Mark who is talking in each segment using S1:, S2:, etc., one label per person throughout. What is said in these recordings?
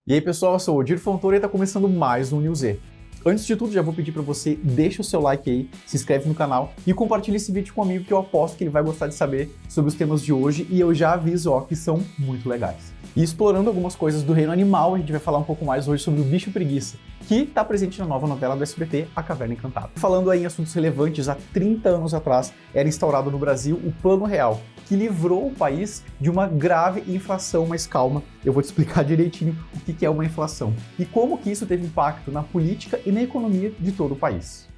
S1: E aí pessoal, eu sou o Odir Fontoura e está começando mais um News Z. Antes de tudo, já vou pedir para você, deixa o seu like aí, se inscreve no canal e compartilha esse vídeo com um amigo que eu aposto que ele vai gostar de saber sobre os temas de hoje e eu já aviso, ó, que são muito legais. E explorando algumas coisas do reino animal, a gente vai falar um pouco mais hoje sobre o bicho preguiça, que está presente na nova novela do SBT, A Caverna Encantada. Falando aí em assuntos relevantes, há 30 anos atrás era instaurado no Brasil o Plano Real, que livrou o país de uma grave inflação. Mas calma, eu vou te explicar direitinho o que é uma inflação e como que isso teve impacto na política e na economia de todo o país.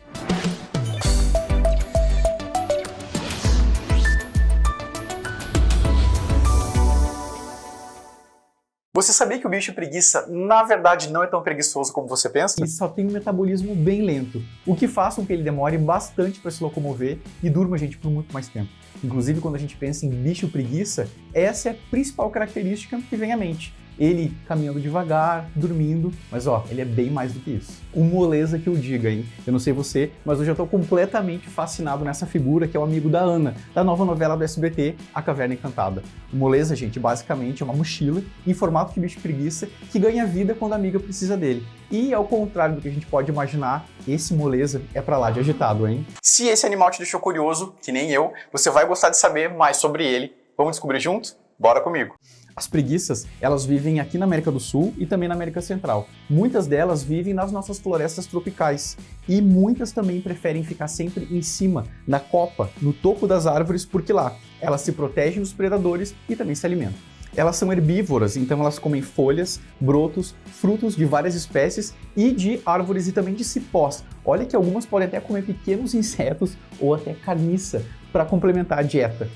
S1: Você sabia que o bicho preguiça, na verdade, não é tão preguiçoso como você pensa? Ele só tem um metabolismo bem lento, o que faz com que ele demore bastante para se locomover e durma, gente, por muito mais tempo. Inclusive, quando a gente pensa em bicho preguiça, essa é a principal característica que vem à mente. Ele caminhando devagar, dormindo, mas ó, ele é bem mais do que isso. O moleza que eu diga, hein? Eu não sei você, mas eu já tô completamente fascinado nessa figura que é o amigo da Ana, da nova novela do SBT, A Caverna Encantada. O moleza, gente, basicamente é uma mochila em formato de bicho preguiça que ganha vida quando a amiga precisa dele. E ao contrário do que a gente pode imaginar, esse moleza é pra lá de agitado, hein? Se esse animal te deixou curioso, que nem eu, você vai gostar de saber mais sobre ele. Vamos descobrir junto? Bora comigo! As preguiças, elas vivem aqui na América do Sul e também na América Central. Muitas delas vivem nas nossas florestas tropicais e muitas também preferem ficar sempre em cima, na copa, no topo das árvores, porque lá elas se protegem dos predadores e também se alimentam. Elas são herbívoras, então elas comem folhas, brotos, frutos de várias espécies e de árvores e também de cipós. Olha que algumas podem até comer pequenos insetos ou até carniça para complementar a dieta.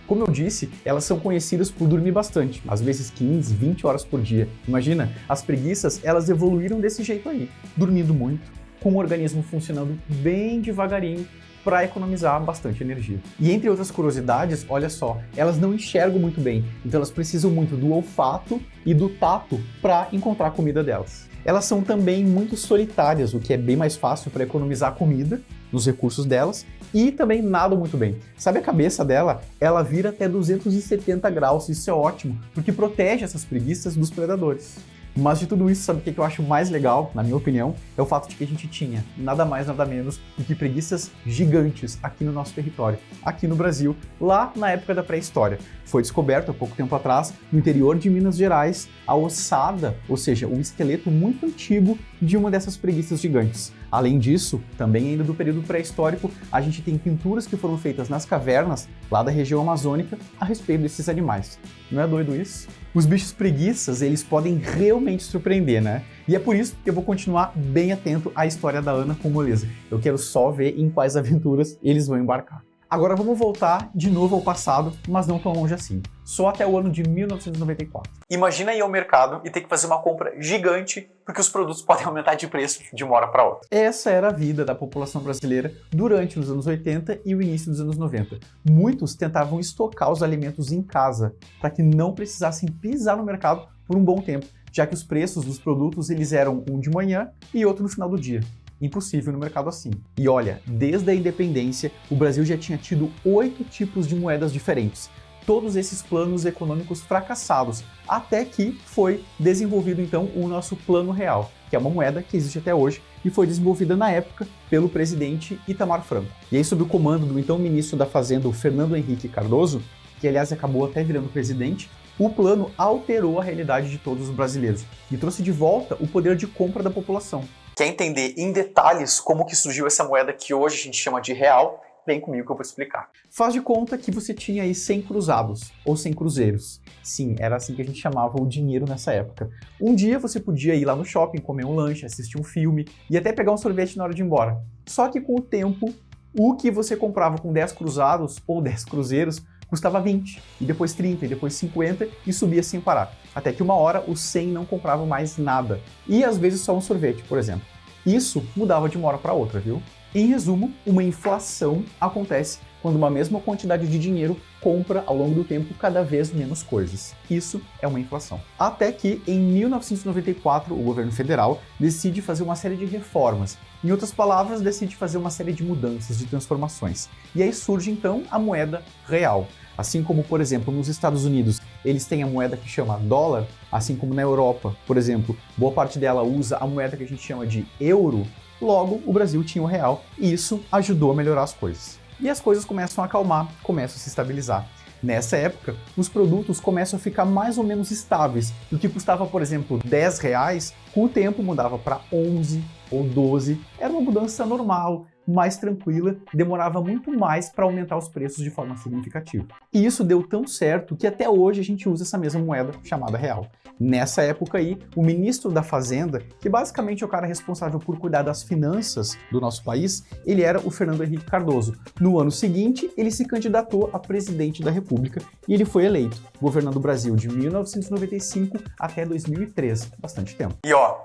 S1: Como eu disse, elas são conhecidas por dormir bastante, às vezes 15, 20 horas por dia. Imagina, as preguiças, elas evoluíram desse jeito aí, dormindo muito, com o organismo funcionando bem devagarinho para economizar bastante energia. E entre outras curiosidades, olha só, elas não enxergam muito bem, então elas precisam muito do olfato e do tato para encontrar a comida delas. Elas são também muito solitárias, o que é bem mais fácil para economizar comida nos recursos delas, e também nadam muito bem. Sabe a cabeça dela? Ela vira até 270 graus, isso é ótimo, porque protege essas preguiças dos predadores. Mas de tudo isso, sabe o que eu acho mais legal, na minha opinião, é o fato de que a gente tinha nada mais, nada menos do que preguiças gigantes aqui no nosso território, aqui no Brasil, lá na época da pré-história. Foi descoberto há pouco tempo atrás, no interior de Minas Gerais, a ossada, ou seja, um esqueleto muito antigo de uma dessas preguiças gigantes. Além disso, também ainda do período pré-histórico, a gente tem pinturas que foram feitas nas cavernas, lá da região amazônica, a respeito desses animais. Não é doido isso? Os bichos preguiças, eles podem realmente surpreender, né? E é por isso que eu vou continuar bem atento à história da Ana com o moleza. Eu quero só ver em quais aventuras eles vão embarcar. Agora vamos voltar de novo ao passado, mas não tão longe assim. Só até o ano de 1994. Imagina ir ao mercado e ter que fazer uma compra gigante porque os produtos podem aumentar de preço de uma hora para outra. Essa era a vida da população brasileira durante os anos 80 e o início dos anos 90. Muitos tentavam estocar os alimentos em casa para que não precisassem pisar no mercado por um bom tempo, já que os preços dos produtos eles eram um de manhã e outro no final do dia. Impossível no mercado assim. E olha, desde a independência, o Brasil já tinha tido 8 tipos de moedas diferentes. Todos esses planos econômicos fracassados, até que foi desenvolvido então o nosso Plano Real, que é uma moeda que existe até hoje e foi desenvolvida na época pelo presidente Itamar Franco. E aí, sob o comando do então ministro da Fazenda, o Fernando Henrique Cardoso, que aliás acabou até virando presidente, o plano alterou a realidade de todos os brasileiros e trouxe de volta o poder de compra da população. Quer entender em detalhes como que surgiu essa moeda que hoje a gente chama de real? Vem comigo que eu vou te explicar. Faz de conta que você tinha aí 100 cruzados, ou 100 cruzeiros. Sim, era assim que a gente chamava o dinheiro nessa época. Um dia você podia ir lá no shopping, comer um lanche, assistir um filme e até pegar um sorvete na hora de ir embora. Só que com o tempo, o que você comprava com 10 cruzados ou 10 cruzeiros custava 20, e depois 30, e depois 50, e subia sem parar. Até que uma hora os 100 não compravam mais nada. E às vezes só um sorvete, por exemplo. Isso mudava de uma hora para outra, viu? Em resumo, uma inflação acontece quando uma mesma quantidade de dinheiro compra ao longo do tempo cada vez menos coisas. Isso é uma inflação. Até que, em 1994, o governo federal decide fazer uma série de reformas. Em outras palavras, decide fazer uma série de mudanças, de transformações. E aí surge então a moeda real. Assim como, por exemplo, nos Estados Unidos, eles têm a moeda que chama dólar, assim como na Europa, por exemplo, boa parte dela usa a moeda que a gente chama de euro, logo o Brasil tinha o real e isso ajudou a melhorar as coisas. E as coisas começam a acalmar, começam a se estabilizar. Nessa época, os produtos começam a ficar mais ou menos estáveis. O que custava, por exemplo, R$10, com o tempo mudava para 11 ou 12. Era uma mudança normal, mais tranquila, demorava muito mais para aumentar os preços de forma significativa. E isso deu tão certo que até hoje a gente usa essa mesma moeda chamada real. Nessa época aí, o ministro da Fazenda, que basicamente é o cara responsável por cuidar das finanças do nosso país, ele era o Fernando Henrique Cardoso. No ano seguinte, ele se candidatou a presidente da República e ele foi eleito, governando o Brasil de 1995 até 2013, bastante tempo. E ó,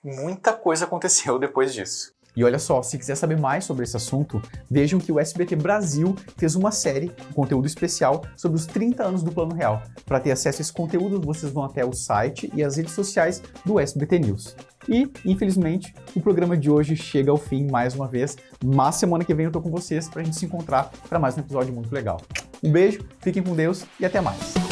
S1: muita coisa aconteceu depois disso. E olha só, se quiser saber mais sobre esse assunto, vejam que o SBT Brasil fez uma série, um conteúdo especial, sobre os 30 anos do Plano Real. Para ter acesso a esse conteúdo, vocês vão até o site e as redes sociais do SBT News. E, infelizmente, o programa de hoje chega ao fim mais uma vez, mas semana que vem eu tô com vocês para a gente se encontrar para mais um episódio muito legal. Um beijo, fiquem com Deus e até mais!